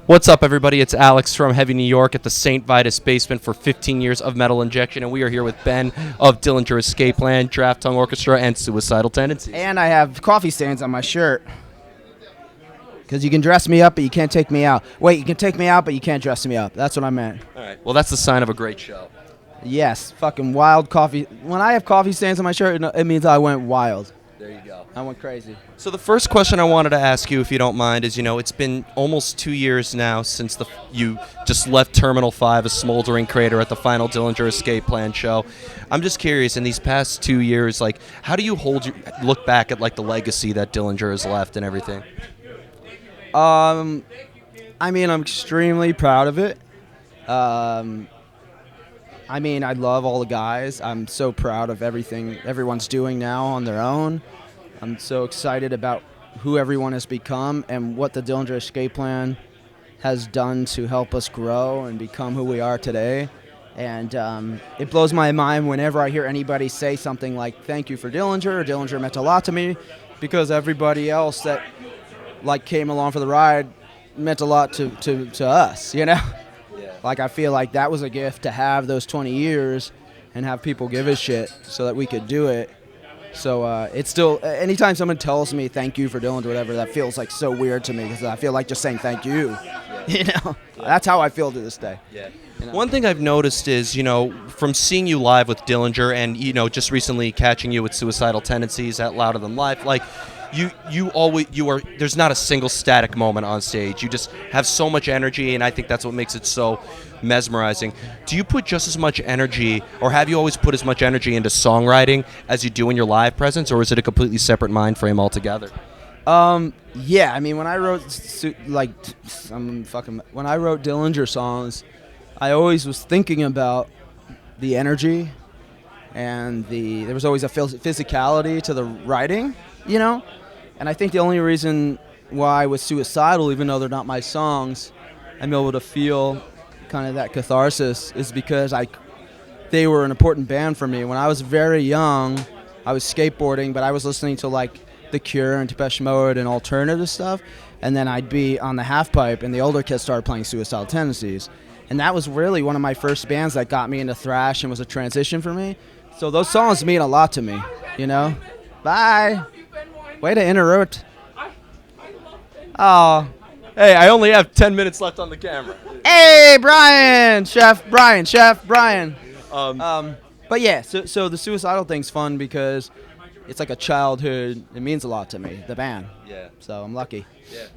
What's up, everybody? It's Alex from Heavy New York at the St. Vitus Basement for 15 years of metal injection, and we are here with Ben of Dillinger Escape Plan, Giraffe Orchestra, and Suicidal Tendencies. And I have coffee stains on my shirt. Because you can dress me up, but you can't take me out. Wait, you can take me out, but you can't dress me up. That's what I meant. All right. Well, that's the sign of a great show. Yes, fucking wild coffee. When I have coffee stains on my shirt, it means I went wild. There you go. I went crazy. So the first question I wanted to ask you, if you don't mind, is, it's been almost 2 years now since you just left Terminal 5, a smoldering crater, at the final Dillinger Escape Plan show. I'm just curious, in these past 2 years, how do you look back at, the legacy that Dillinger has left and everything? I'm extremely proud of it. I love all the guys. I'm so proud of everything everyone's doing now on their own. I'm so excited about who everyone has become and what the Dillinger Escape Plan has done to help us grow and become who we are today. And it blows my mind whenever I hear anybody say something like, "Thank you for Dillinger," or "Dillinger meant a lot to me," because everybody else that came along for the ride meant a lot to us, Yeah. I feel like that was a gift to have those 20 years and have people give a shit so that we could do it. So it's still, anytime someone tells me thank you for Dillinger or whatever, that feels so weird to me because I feel like just saying thank you. That's how I feel to this day. Yeah. One thing I've noticed is, from seeing you live with Dillinger and, just recently catching you with Suicidal Tendencies at Louder Than Life, there's not a single static moment on stage. You just have so much energy, and I think that's what makes it so mesmerizing. Do you put just as much energy, or have you always put as much energy into songwriting as you do in your live presence, or is it a completely separate mind frame altogether? Yeah, when I wrote when I wrote Dillinger songs, I always was thinking about the energy, and there was always a physicality to the writing, And I think the only reason why with Suicidal, even though they're not my songs, I'm able to feel kind of that catharsis is because they were an important band for me. When I was very young, I was skateboarding, but I was listening to The Cure and Depeche Mode and alternative stuff, and then I'd be on the half pipe, and the older kids started playing Suicidal Tendencies. And that was really one of my first bands that got me into thrash and was a transition for me. So those songs mean a lot to me, Bye. Way to interrupt. Oh. Hey, I only have 10 minutes left on the camera. Hey, Chef Brian. But yeah, so the Suicidal thing's fun because it's like a childhood. It means a lot to me, the band. Yeah. So I'm lucky. Yeah.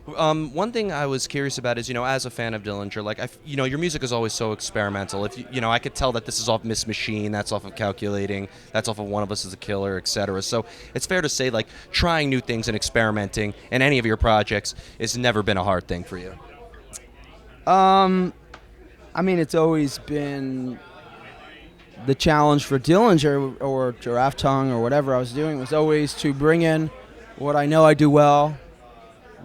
One thing I was curious about is, as a fan of Dillinger, your music is always so experimental. If I could tell that this is off Miss Machine, that's off of Calculating, that's off of One of Us is a Killer, etc. So it's fair to say, trying new things and experimenting in any of your projects has never been a hard thing for you. It's always been the challenge for Dillinger or Giraffe Tongue or whatever I was doing was always to bring in what I know I do well,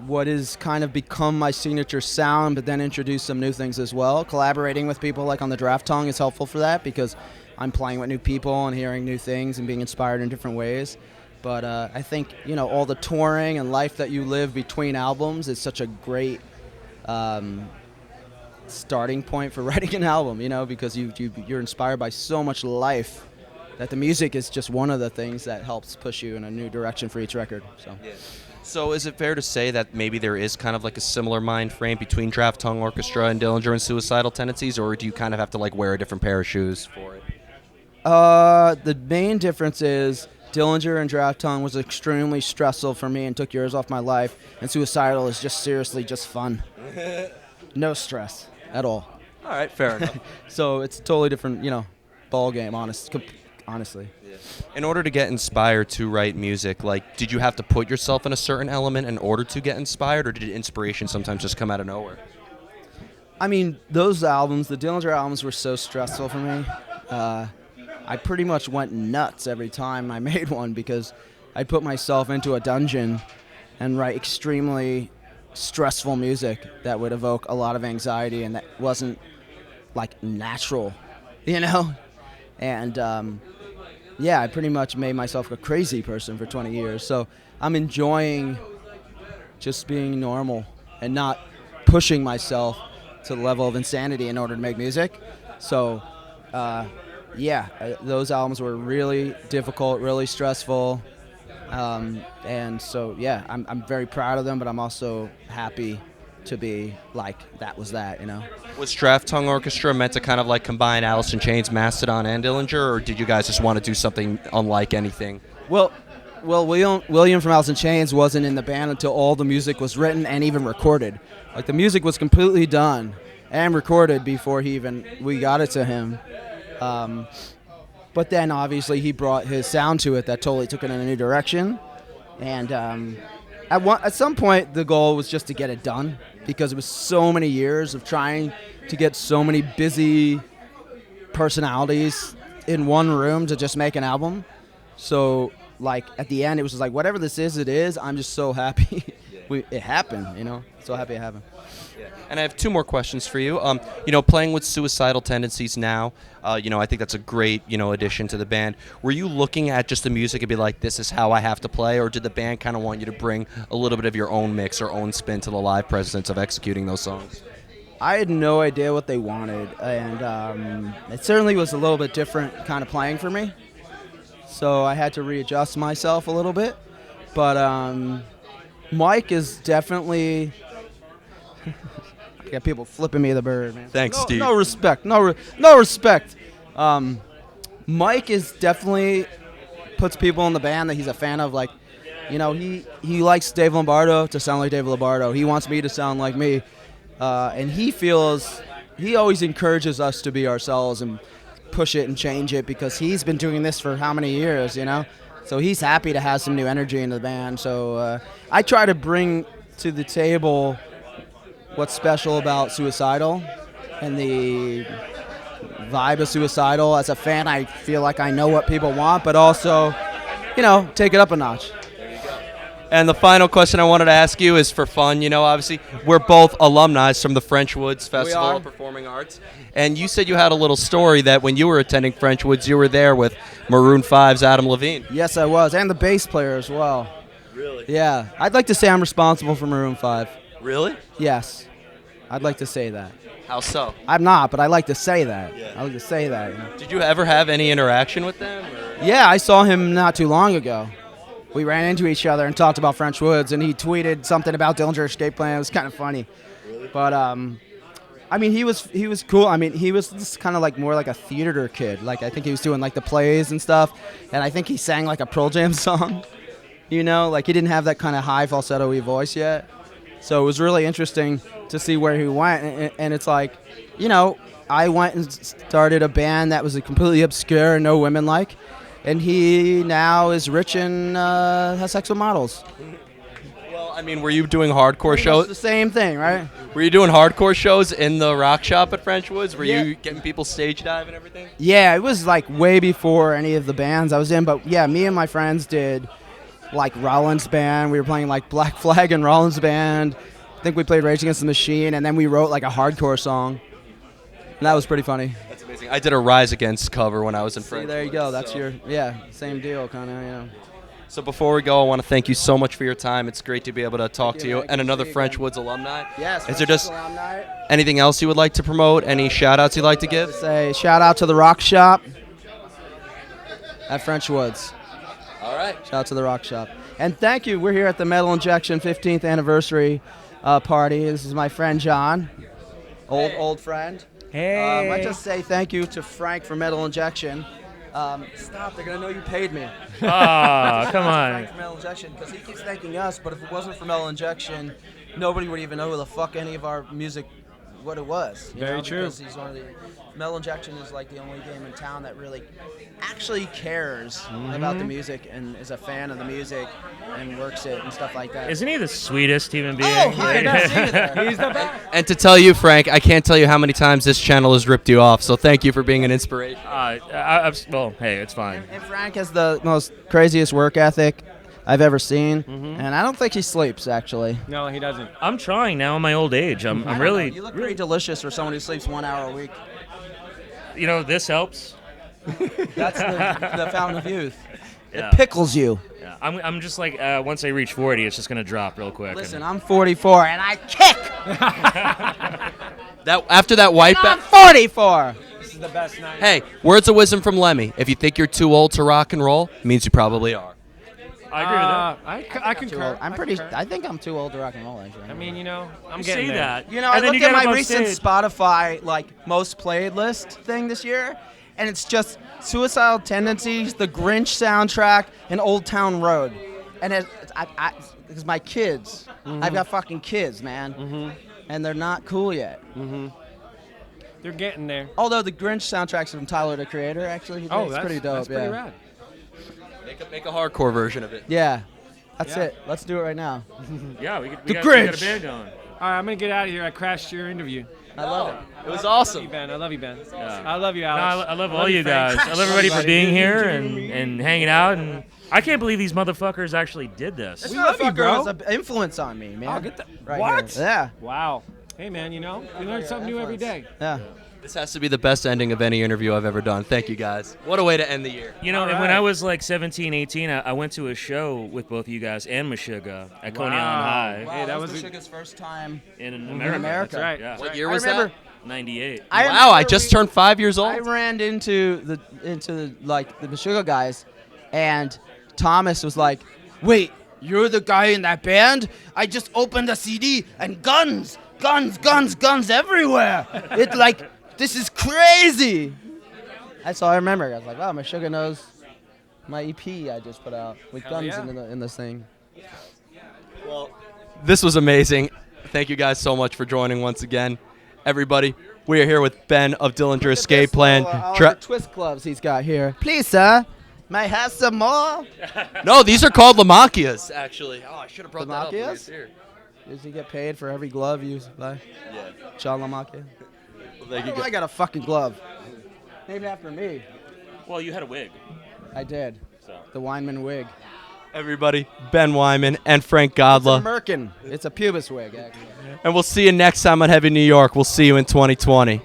what has kind of become my signature sound, but then introduce some new things as well. Collaborating with people like on the Giraffe Tongue is helpful for that because I'm playing with new people and hearing new things and being inspired in different ways. But I think, all the touring and life that you live between albums is such a great starting point for writing an album, because you're inspired by so much life that the music is just one of the things that helps push you in a new direction for each record. So. Yeah. So is it fair to say that maybe there is kind of a similar mind frame between Giraffe Orchestra and Dillinger and Suicidal Tendencies, or do you kind of have to wear a different pair of shoes for it? The main difference is Dillinger and Giraffe was extremely stressful for me and took years off my life, and Suicidal is just seriously just fun. No stress at all. All right, fair enough. So it's a totally different, ball game, honestly. Yeah. In order to get inspired to write music, did you have to put yourself in a certain element in order to get inspired, or did inspiration sometimes just come out of nowhere? Those albums, the Dillinger albums, were so stressful for me. I pretty much went nuts every time I made one because I put myself into a dungeon and write extremely stressful music that would evoke a lot of anxiety and that wasn't natural, And I pretty much made myself a crazy person for 20 years. So I'm enjoying just being normal and not pushing myself to the level of insanity in order to make music. So, those albums were really difficult, really stressful. And so, yeah, I'm very proud of them, but I'm also happy to be like, that was that, you know? Was Draft Tongue Orchestra meant to kind of like combine Alice in Chains, Mastodon, and Dillinger, or did you guys just want to do something unlike anything? Well, William from Alice in Chains wasn't in the band until all the music was written and even recorded. Like, the music was completely done and recorded before we got it to him. But then, obviously, he brought his sound to it that totally took it in a new direction. And at some point, the goal was just to get it done, because it was so many years of trying to get so many busy personalities in one room to just make an album. So, like, at the end, it was just like, whatever this is, it is. I'm just so happy it happened, you know? So happy it happened. And I have two more questions for you. Playing with Suicidal Tendencies now, I think that's a great, addition to the band. Were you looking at just the music and be like, this is how I have to play, or did the band kind of want you to bring a little bit of your own mix or own spin to the live presence of executing those songs? I had no idea what they wanted, and it certainly was a little bit different kind of playing for me. So I had to readjust myself a little bit. But Mike is definitely... I got people flipping me the bird, man. Thanks, Steve. No respect. No respect. Mike is definitely puts people in the band that he's a fan of. Like, he likes Dave Lombardo to sound like Dave Lombardo. He wants me to sound like me. And he always encourages us to be ourselves and push it and change it, because he's been doing this for how many years, So he's happy to have some new energy in the band. So I try to bring to the table what's special about Suicidal and the vibe of Suicidal. As a fan, I feel like I know what people want, but also, take it up a notch. And the final question I wanted to ask you is for fun. Obviously, we're both alumni from the French Woods Festival of Performing Arts. And you said you had a little story that when you were attending French Woods, you were there with Maroon 5's Adam Levine. Yes, I was, and the bass player as well. Really? Yeah. I'd like to say I'm responsible for Maroon 5. Really? Yes. I'd like to say that. How so? I'm not, but I like to say that. Yeah. I like to say that. Did you ever have any interaction with them? Or? Yeah, I saw him not too long ago. We ran into each other and talked about French Woods, and he tweeted something about Dillinger Escape Plan. It was kind of funny. Really? But, he was cool. I mean, he was just kind of like more like a theater kid. Like, I think he was doing like the plays and stuff, and I think he sang like a Pearl Jam song. Like he didn't have that kind of high falsetto-y voice yet. So it was really interesting to see where he went, and it's like, I went and started a band that was completely obscure and no women like, and he now is rich and has sex with models. Well, I mean, were you doing hardcore shows? It's the same thing, right? Were you doing hardcore shows in the rock shop at French Woods? Were you getting people stage dive and everything? Yeah, it was like way before any of the bands I was in, but yeah, me and my friends did like Rollins Band. We were playing like Black Flag and Rollins Band. I think we played Rage Against the Machine, and then we wrote like a hardcore song. And that was pretty funny. That's amazing. I did a Rise Against cover when I was in French. There you go. That's same deal, kind of, So before we go, I want to thank you so much for your time. It's great to be able to talk to you and another French Woods alumni. Yes. Is there just anything else you would like to promote? Any shout-outs you'd like to give? Say shout out to the Rock Shop at French Woods. All right. Shout out to the Rock Shop. And thank you. We're here at the Metal Injection 15th anniversary party. This is my friend John, old friend. Hey. I just say thank you to Frank for Metal Injection. Stop, they're going to know you paid me. Oh, come on. Frank for Metal Injection, because he keeps thanking us, but if it wasn't for Metal Injection, nobody would even know who the fuck any of our music, what it was. Very true. Because he's one of the, Metal Injection is like the only game in town that really actually cares about the music and is a fan of the music and works it and stuff like that. Isn't he the sweetest human being? Oh, hi, nice to see you there. He's the best. And to tell you, Frank, I can't tell you how many times this channel has ripped you off, so thank you for being an inspiration. Well, hey, it's fine. And Frank has the most craziest work ethic I've ever seen, and I don't think he sleeps, actually. No, he doesn't. I'm trying now in my old age. I'm really... You look pretty delicious for someone who sleeps 1 hour a week. This helps. That's the fountain of youth. Yeah. It pickles you. Yeah. I'm just like once I reach 40, it's just gonna drop real quick. Listen, I'm 44 and I kick. That after that white I'm belt. 44. This is the best night. Hey, words of wisdom from Lemmy. If you think you're too old to rock and roll, it means you probably are. I agree with that. I Too concur. old. I think I'm too old to rock and roll. Actually. I mean, I'm You getting say there. that. You know, I and then looked you at get up my on recent stage. Spotify most played list thing this year, and it's just Suicidal Tendencies, The Grinch soundtrack, and Old Town Road. And because my kids, I've got fucking kids, man, and they're not cool yet. They're getting there. Although the Grinch soundtrack's from Tyler, the Creator, actually, it's pretty dope. That's pretty yeah. rad. Make a hardcore version of it. Yeah, that's Yeah. it. Let's do it right now. Yeah, we got Grinch. a band going. All right, I'm gonna get out of here. I crashed your interview. I love it. It was I love awesome. you, Ben. I love you, Ben. Yeah. I love you, No, Alex. I love all you guys. Frank. I love everybody for Everybody. being here and hanging out. And I can't believe these motherfuckers actually did this. This We love you, motherfucker bro. was an influence on me, man. Oh, get the- Right what? here. Yeah. Wow. Hey, man, you learn something new every day. Yeah. This has to be the best ending of any interview I've ever done. Thank you, guys. What a way to end the year. You know, All and when right. I was like 17, 18, I went to a show with both of you guys and Meshuggah at Coney Island High Hey, that was Sugar's first time. in America. America. That's right. Yeah. What year was I remember, that? 98. I Wow, remember I just turned 5 years old. I ran into the Meshuggah guys, and Thomas was like, "Wait, you're the guy in that band? I just opened a CD and guns everywhere. It's like this is crazy." That's all I remember. I was like, "Wow, Meshuggah knows my EP I just put out with Hell guns yeah. in this thing." This was amazing. Thank you guys so much for joining once again. Everybody, we are here with Ben of Dillinger Escape Plan. All Tra- the twist gloves he's got here. Please, sir, may I have some more? no, these are called Lamakias, actually. Oh, I should have brought that up. when he was Lamakias? here. Does he get paid for every glove you buy? Yeah. John Lamacchia? Well, thank you Oh, guys. I got a fucking glove. Named after me. Well, you had a wig. I did. So. The Weinman wig. Everybody, Ben Weinman and Frank It's a Godla. merkin. It's a pubis wig, actually. And we'll see you next time on Heavy New York. We'll see you in 2020.